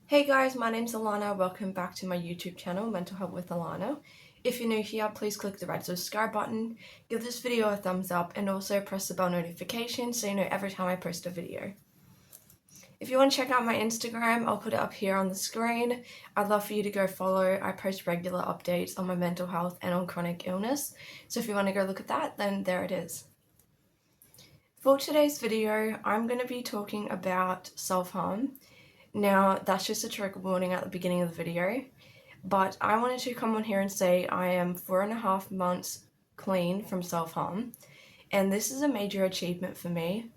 Hey guys, my name's Alana. Welcome back to my YouTube channel, Mental Health with Alana. If you're new here, please click the red subscribe button, give this video a thumbs up, and also press the bell notification so you know every time I post a video. If you want to check out my Instagram, I'll put it up here on the screen. I'd love for you to go follow. I post regular updates on my mental health and on chronic illness. So if you want to go look at that, then there it is. For today's video, I'm going to be talking about self-harm. Now, that's just a trigger warning at the beginning of the video, but I wanted to come on here and say I am 4.5 months clean from self-harm, and this is a major achievement for me.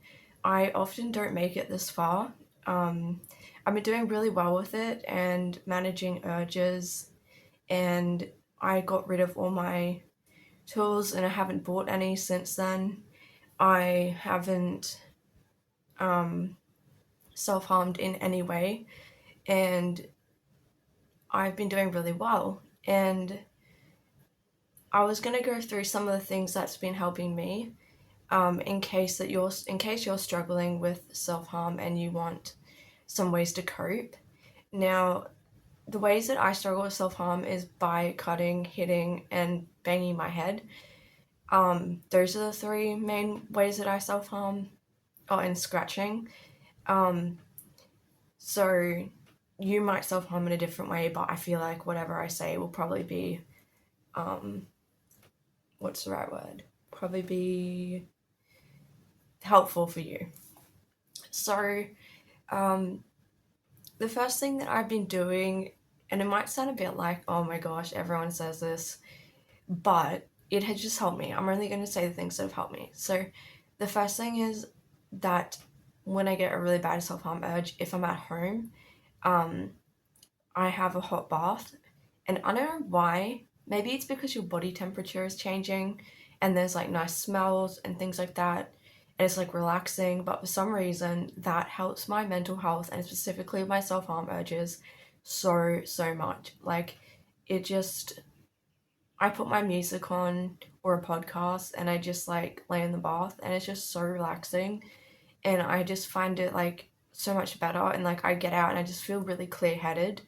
I often don't make it this far. I've been doing really well with it and managing urges, and I got rid of all my tools and I haven't bought any since then. I haven't self-harmed in any way, and I've been doing really well. And I was going to go through some of the things that's been helping me, in case you're struggling with self-harm and you want some ways to cope. Now, the ways that I struggle with self-harm is by cutting, hitting, and banging my head. Those are the three main ways that I self-harm. Oh, and scratching. So you might self-harm in a different way, but I feel like whatever I say will probably be, what's the right word? Probably be helpful for you. So, the first thing that I've been doing, and it might sound a bit like, oh my gosh, everyone says this, but it has just helped me. I'm only going to say the things that have helped me. So, the first thing is that when I get a really bad self-harm urge, if I'm at home, I have a hot bath, and I don't know why. Maybe it's because your body temperature is changing and there's like nice smells and things like that, and it's like relaxing, but for some reason that helps my mental health and specifically my self-harm urges so much. Like, it just, I put my music on or a podcast and I just like lay in the bath and it's just so relaxing, and I just find it like so much better, and like I get out and I just feel really clear-headed.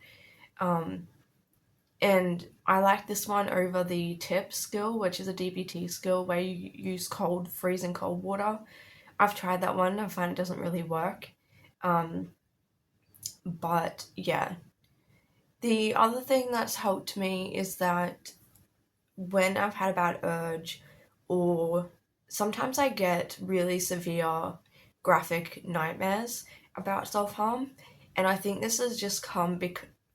And I like this one over the tip skill, which is a DBT skill where you use freezing cold water. I've tried that one. I find it doesn't really work. But yeah. The other thing that's helped me is that when I've had a bad urge, or sometimes I get really severe graphic nightmares about self-harm, and I think this has just come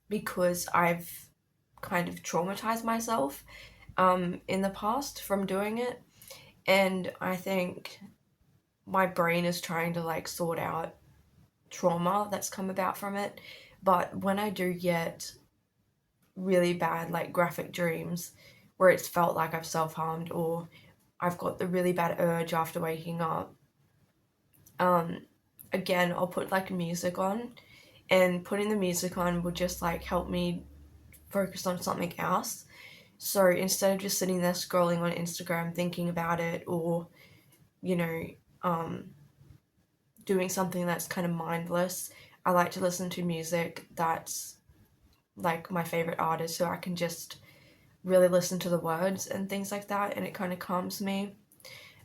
because I've kind of traumatized myself in the past from doing it, and I think my brain is trying to like sort out trauma that's come about from it. But when I do get really bad like graphic dreams where it's felt like I've self-harmed, or I've got the really bad urge after waking up, again I'll put like music on, and putting the music on will just like help me focus on something else. So instead of just sitting there scrolling on Instagram thinking about it, or you know, doing something that's kind of mindless, I like to listen to music that's like my favorite artist, so I can just really listen to the words and things like that, and it kind of calms me.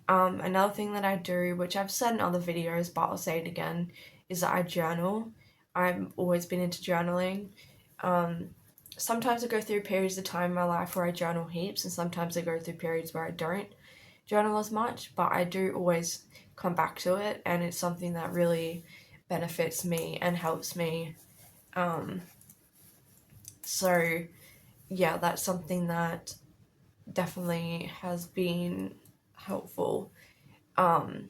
Another thing that I do, which I've said in other videos, but I'll say it again, is that I journal. I've always been into journaling. Sometimes I go through periods of time in my life where I journal heaps, and sometimes I go through periods where I don't journal as much, but I do always come back to it, and it's something that really benefits me and helps me. So yeah, that's something that definitely has been helpful. And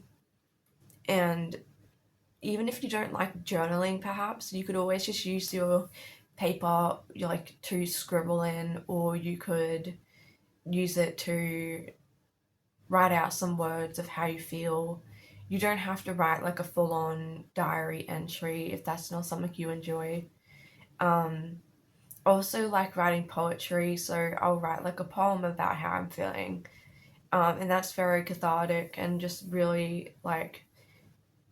even if you don't like journaling, perhaps you could always just use your paper, you like to scribble in, or you could use it to write out some words of how you feel. You don't have to write like a full-on diary entry if that's not something you enjoy. Also like writing poetry, so I'll write like a poem about how I'm feeling, and that's very cathartic and just really like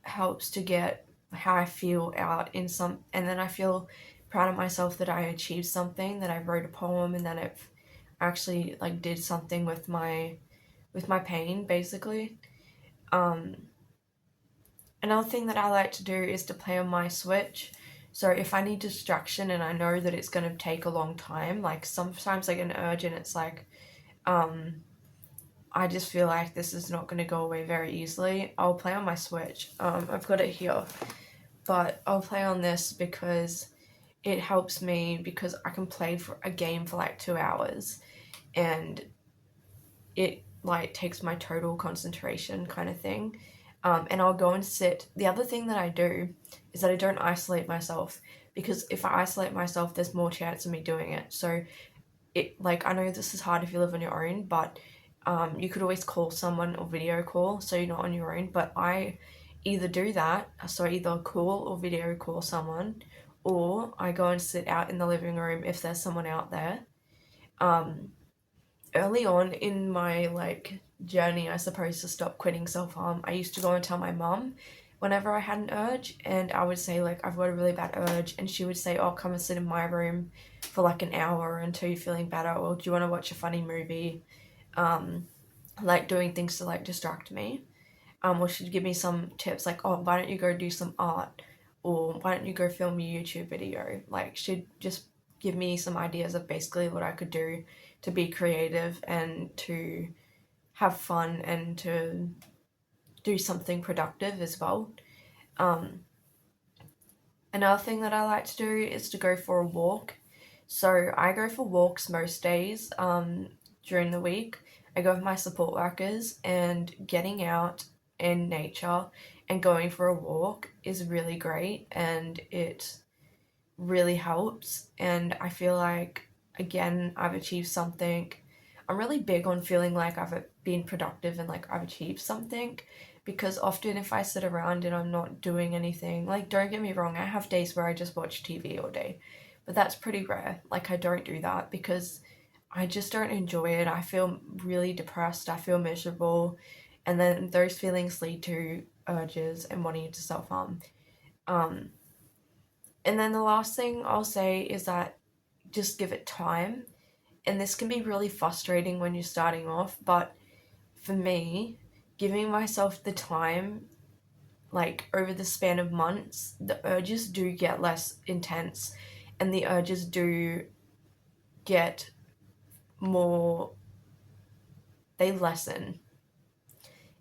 helps to get how I feel out in some, and then I feel proud of myself that I achieved something, that I wrote a poem and then it actually like did something with my pain basically. Another thing that I like to do is to play on my Switch. So if I need distraction and I know that it's going to take a long time, like sometimes I get an urge and it's like I just feel like this is not going to go away very easily, I'll play on my Switch. I've got it here, but I'll play on this because it helps me, because I can play for a game for like 2 hours and it like takes my total concentration kind of thing. And I'll go and sit. The other thing that I do is that I don't isolate myself, because if I isolate myself, there's more chance of me doing it. So it, like, I know this is hard if you live on your own, but you could always call someone or video call so you're not on your own. But I either do that, so I either call or video call someone, or I go and sit out in the living room if there's someone out there. Early on in my like journey, I suppose, to stop quitting self-harm, I used to go and tell my mum whenever I had an urge, and I would say like, I've got a really bad urge, and she would say, oh, come and sit in my room for like an hour until you're feeling better, or do you want to watch a funny movie, like doing things to like distract me. Or she'd give me some tips like, oh, why don't you go do some art, or why don't you go film a YouTube video. Like, she'd just give me some ideas of basically what I could do to be creative and to have fun and to do something productive as well. Another thing that I like to do is to go for a walk. So I go for walks most days during the week. I go with my support workers, and getting out in nature and going for a walk is really great, and it really helps. And I feel like, again, I've achieved something. I'm really big on feeling like I've been productive and like I've achieved something, because often if I sit around and I'm not doing anything, like, don't get me wrong, I have days where I just watch TV all day, but that's pretty rare. Like, I don't do that because I just don't enjoy it. I feel really depressed, I feel miserable, and then those feelings lead to urges and wanting to self-harm. And then the last thing I'll say is that just give it time. And this can be really frustrating when you're starting off, but for me, giving myself the time, like over the span of months, the urges do get less intense, and the urges do get more, they lessen.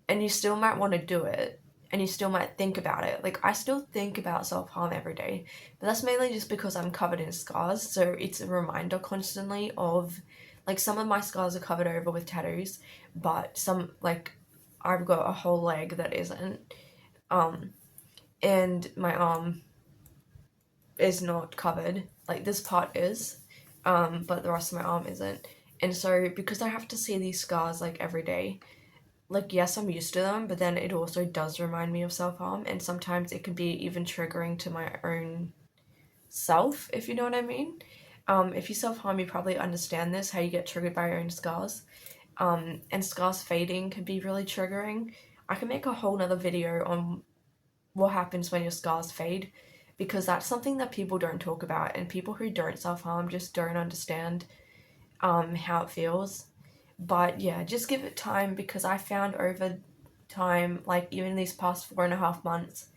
And you still might want to do it, and you still might think about it. Like, I still think about self-harm every day, but that's mainly just because I'm covered in scars, so it's a reminder constantly of, like, some of my scars are covered over with tattoos, but some, like, I've got a whole leg that isn't, and my arm is not covered. Like, this part is, but the rest of my arm isn't. And so because I have to see these scars like every day, like, yes, I'm used to them, but then it also does remind me of self-harm, and sometimes it can be even triggering to my own self, if you know what I mean. If you self-harm, you probably understand this, how you get triggered by your own scars. And scars fading can be really triggering. I can make a whole nother video on what happens when your scars fade, because that's something that people don't talk about, and people who don't self-harm just don't understand how it feels. But yeah, just give it time, because I found over time, like even these past 4.5 months,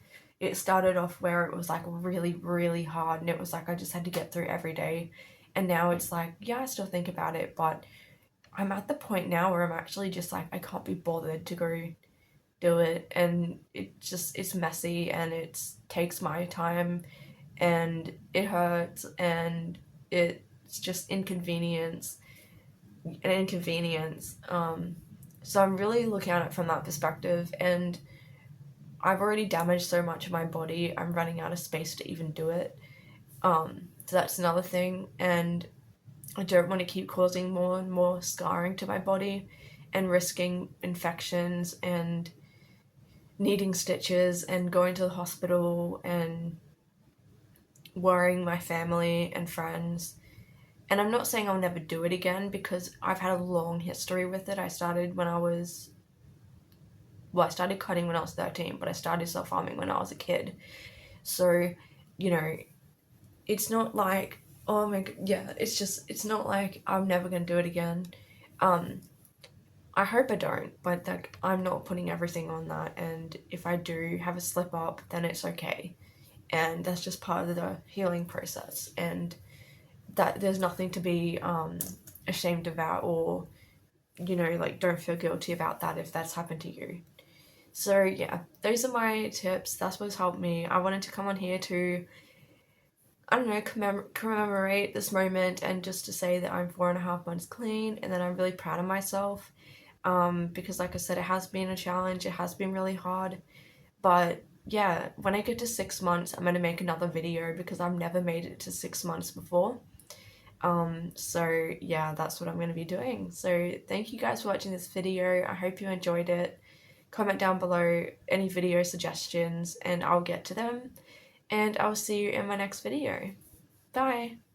it started off where it was like really, really hard, and it was like I just had to get through every day. And now it's like, yeah, I still think about it, but I'm at the point now where I'm actually just like, I can't be bothered to go do it. And it's messy, and it takes my time, and it hurts, and it's just an inconvenience. So I'm really looking at it from that perspective, and I've already damaged so much of my body, I'm running out of space to even do it. So that's another thing, and I don't want to keep causing more and more scarring to my body and risking infections and needing stitches and going to the hospital and worrying my family and friends. And I'm not saying I'll never do it again, because I've had a long history with it. I started cutting when I was 13, but I started self-harming when I was a kid. So, you know, it's not like, oh my god, yeah, it's not like I'm never gonna do it again. I hope I don't, but like I'm not putting everything on that, and if I do have a slip up, then it's okay. And that's just part of the healing process, and that there's nothing to be ashamed about, or like don't feel guilty about that if that's happened to you. So yeah, those are my tips. That's what's helped me. I wanted to come on here to, I don't know, commemorate this moment, and just to say that I'm 4.5 months clean and that I'm really proud of myself. Because like I said, it has been a challenge. It has been really hard. But yeah, when I get to 6 months, I'm gonna make another video because I've never made it to 6 months before. So yeah, that's what I'm gonna be doing. So thank you guys for watching this video. I hope you enjoyed it. Comment down below any video suggestions and I'll get to them. And I'll see you in my next video. Bye!